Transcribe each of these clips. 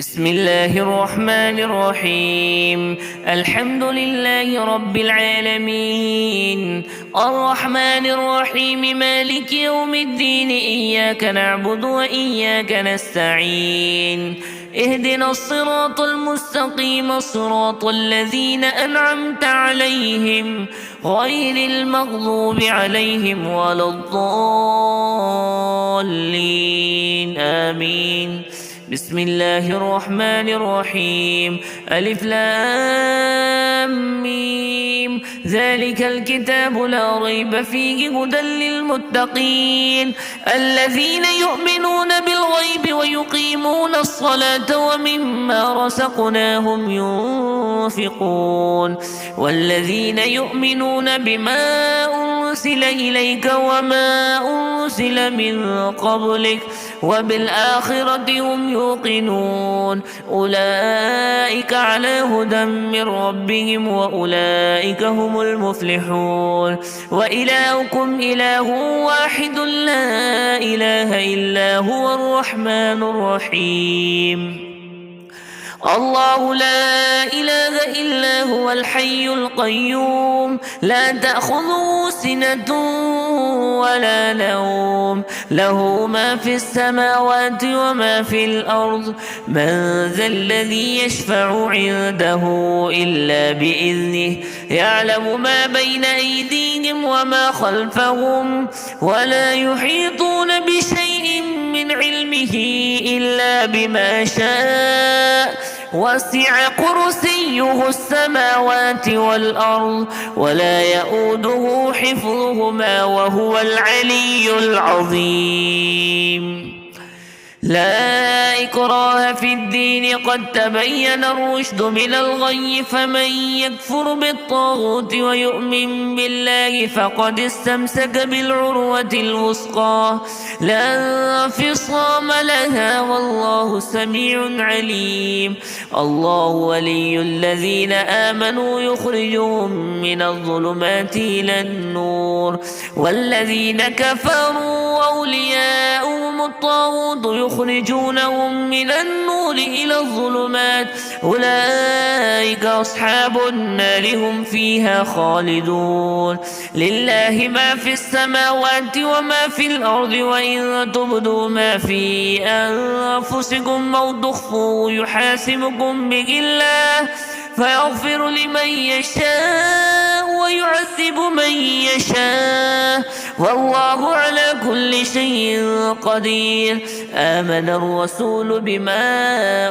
بسم الله الرحمن الرحيم. الحمد لله رب العالمين، الرحمن الرحيم، مالك يوم الدين. إياك نعبد وإياك نستعين. اهدنا الصراط المستقيم، صراط الذين أنعمت عليهم غير المغضوب عليهم ولا الضالين، آمين. بسم الله الرحمن الرحيم. ألف لام ميم. ذلك الكتاب لا ريب فيه هدى للمتقين الذين يؤمنون بالغيب ويقيمون الصلاة ومما رزقناهم ينفقون والذين يؤمنون بما أنزل إليك وما أنزل من قبلك وبالآخرة هم يوقنون أولئك على هدى من ربهم وأولئك هم المفلحون. وإلهكم إله واحد لا إله إلا هو الرحمن الرحيم. الله لا إله إلا هو الحي القيوم، لا تأخذه سنة ولا نوم، له ما في السماوات وما في الأرض. من ذا الذي يشفع عنده إلا بإذنه، يعلم ما بين أيديهم وما خلفهم، ولا يحيطون بشيء من علمه إلا بما شاء. وسع كرسيه السماوات والأرض ولا يؤوده حفظهما وهو العلي العظيم. لا إكراه في الدين، قد تبين الرشد من الغي، فمن يكفر بالطاغوت ويؤمن بالله فقد استمسك بالعروة الوثقى لا انفصام لها، والله سميع عليم. الله ولي الذين آمنوا يخرجهم من الظلمات إلى النور، والذين كفروا أولياؤهم الطاغوت يخرجونهم من النور إلى الظلمات، أولئك أصحاب النار هم فيها خالدون. لله ما في السماوات وما في الأرض، وإن تبدوا ما في أنفسكم أو تخفوه يحاسبكم به الله، فيغفر لمن يشاء ويعذب من يشاء، والله على كل شيء قدير. آمن الرسول بما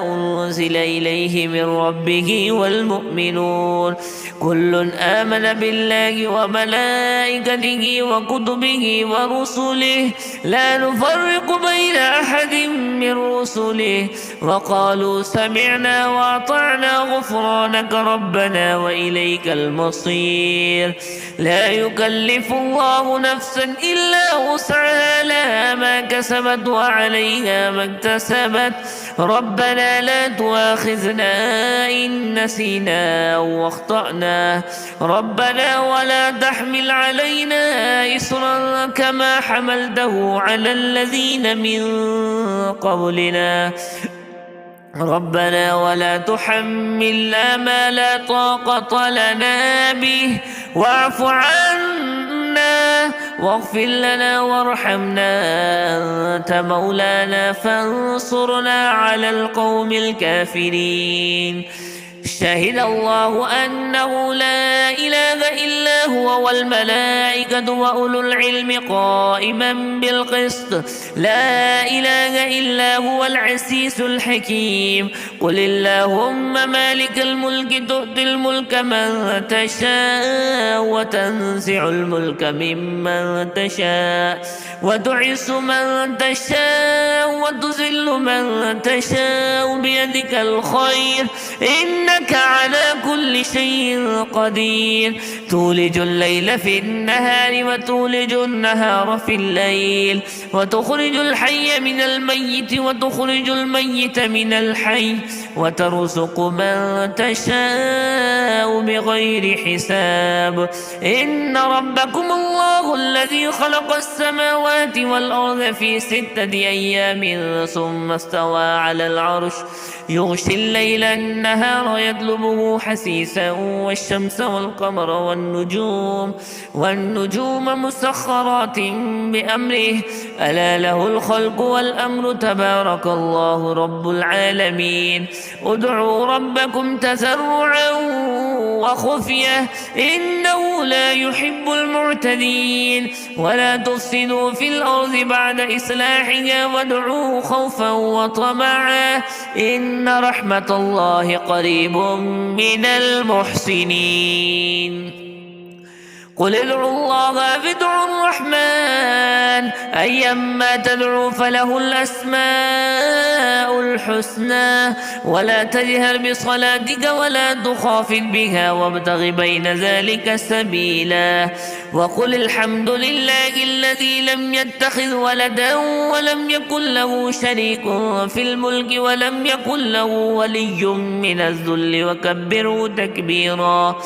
أنزل إليه من ربه والمؤمنون كل آمن بالله وملائكته وكتبه ورسله لا نفرق بين أحد من رسله، وقالوا سمعنا وأطعنا غفرانك ربنا وإليك المصير. لا يكلف الله نفسا إلا وسعها، لها ما كسبت وعليها ما اكتسبت. ربنا لا تؤاخذنا إن نسينا أو أخطأنا، ربنا ولا تحمل علينا إصرا كما حملته على الذين من قبلنا، ربنا ولا تحملنا ما لا طاقة لنا به، واعف عنا واغفر لنا وارحمنا، أنت مولانا فانصرنا على القوم الكافرين. شهد الله أنه لا إله إلا هو والملائكة وأولو العلم قائما بالقسط، لا إله إلا هو العزيز الحكيم. قل اللهم مالك الملك تؤتي الملك من تشاء وتنزع الملك ممن تشاء وتعز من تشاء وتذل من تشاء بيدك الخير، إنك على كل شيء قدير. تولج الليل في النهار وتولج النهار في الليل، وتخرج الحي من الميت وتخرج الميت من الحي، وترزق من تشاء بغير حساب. إن ربكم الله الذي خلق السماوات والأرض في 6 أيام ثم استوى على العرش يغشي الليل النهار يطلبه حثيثا والشمس والقمر والنجوم مسخرات بأمره ألا له الخلق والأمر تبارك الله رب العالمين. ادعوا ربكم تضرعا وخفية إنه لا يحب المعتدين. ولا تفسدوا في الأرض بعد إصلاحها وادعوه خوفا وطمعا إن رحمة الله قريب من المحسنين. قل ادعوا الله أو ادعوا الرحمن أيما تدعوا فله الأسماء الحسنى ولا تجهر بصلاتك ولا تخافت بها وابتغ بين ذلك سبيلا. وقل الحمد لله الذي لم يتخذ ولدا ولم يكن له شريك في الملك ولم يكن له ولي من الذل وكبره تكبيرا.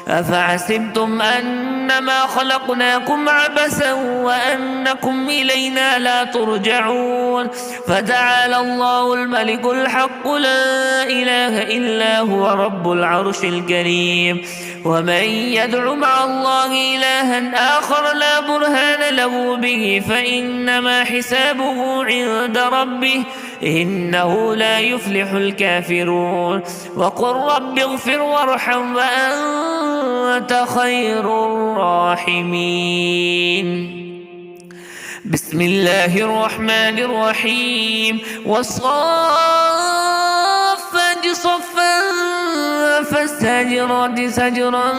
أفحسبتم أنما خلقناكم عبثا وأنكم إلينا لا ترجعون. فتعالى الله الملك الحق لا إله إلا هو رب العرش الكريم. ومن يدع مع الله إلها آخر لا برهان له به فإنما حسابه عند ربه إنه لا يفلح الكافرون. وقل رب اغفر وارحم وأنت خير الراحمين. بسم الله الرحمن الرحيم. والصافات صفا فالزاجرات زجرا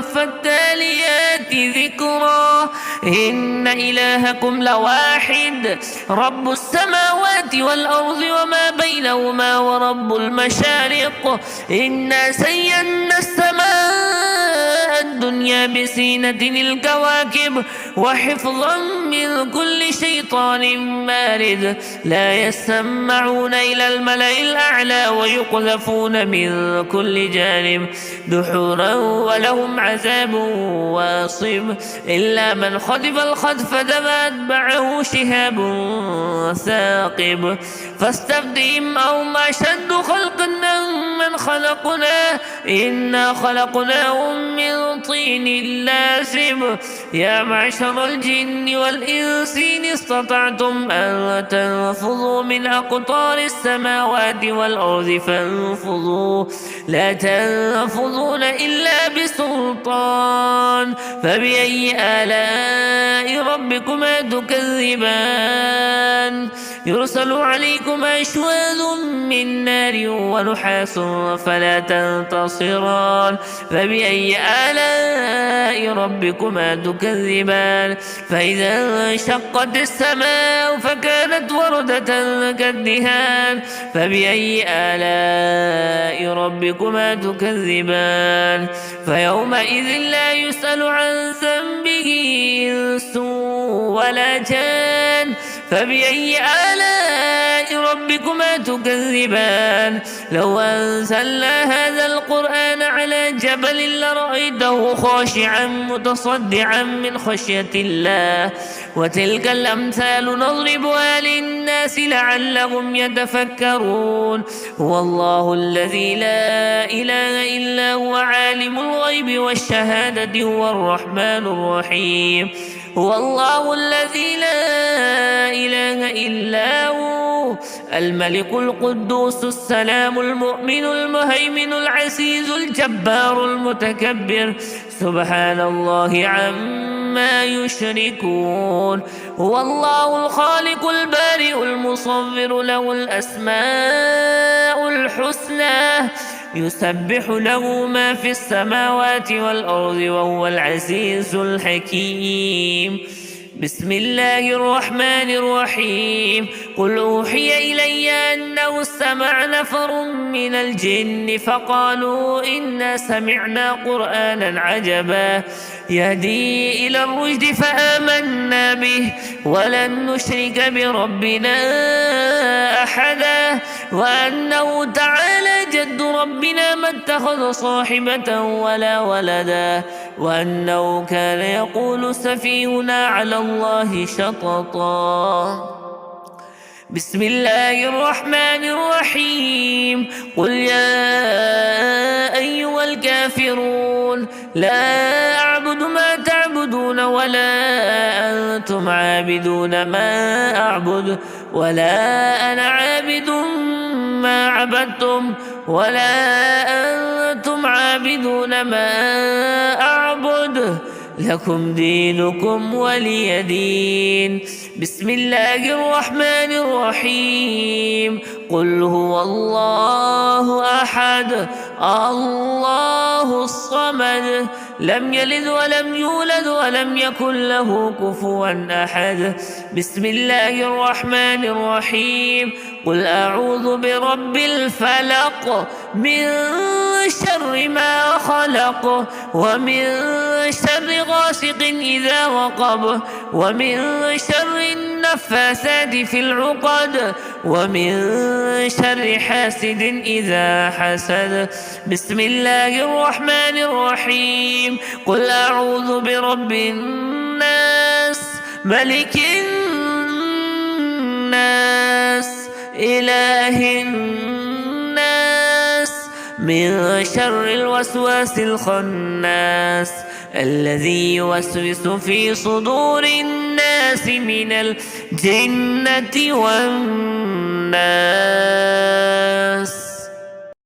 فالتاليات ذكرا إن إلهكم لواحد رب السماوات والأرض وما بينهما ورب المشارق. إنا زينا السماء الدنيا بزينة الكواكب وحفظا من كل شيطان مارد لا يسمعون إلى الملأ الأعلى ويقذفون من كل جانب دحورا ولهم عذاب واصب إلا من خطف الخطف فأتبعه شهاب ثاقب. فاستفتهم أهم أشد خلقا من خلقنا إنا خلقناهم من طين لازب. يا معشر الجن والإنس إن استطعتم أن تنفذوا من أقطار السماوات والأرض فانفذوا لا تنفذون إلا بسلطان. فبأي آلاء ربكما تكذبان يرسل عليكما أشواذ من نار ونحاس فلا تنتصران. فبأي آلاء ربكما تكذبان فإذا انشقت السماء فكانت وردة كالدهان. فبأي آلاء ربكما تكذبان فيومئذ لا يسأل عن ذنبه إنس ولا جان. فبأي آلاء ربكما تكذبان لو أنزلنا هذا القرآن على جبل لرأيته خاشعا متصدعا من خشية الله. وتلك الأمثال نضربها للناس لعلهم يتفكرون. هو الله الذي لا إله إلا هو عالم الغيب والشهادة هو الرحمن الرحيم. هو الله الذي لا إله إلا هو الملك القدوس السلام المؤمن المهيمن العزيز الجبار المتكبر سبحان الله عما يشركون. هو الله الخالق البارئ المصور له الأسماء الحسنى يسبح له ما في السماوات والأرض وهو العزيز الحكيم. بسم الله الرحمن الرحيم قل أوحي إلي أنه استمع نفر من الجن فقالوا إنا سمعنا قرآنا عجبا يهدي إلى الرشد فآمنا به ولن نشرك بربنا أحدا وأنه تعالى جد ربنا ما اتخذ صاحبة ولا ولدا وأنه كان يقول سفيهنا على الله شططا بسم الله الرحمن الرحيم قل يا أيها الكافرون لا أعبد ما تعبدون ولا أنتم عابدون ما أعبد ولا أنا عابد ما عبدتم ولا أنتم عابدون ما أعبد لكم دينكم ولي دين بسم الله الرحمن الرحيم قل هو الله أحد الله الصمد لم يلد ولم يولد ولم يكن له كفوا أحد بسم الله الرحمن الرحيم قل أعوذ برب الفلق من شر ما خلق ومن شر غاسق إذا وقب ومن شر النفاثات في العقد ومن شر حاسد إذا حسد بسم الله الرحمن الرحيم قل أعوذ برب الناس ملك الناس إله الناس من شر الوسواس الخناس الذي يوسوس في صدور الناس من الجنة والناس.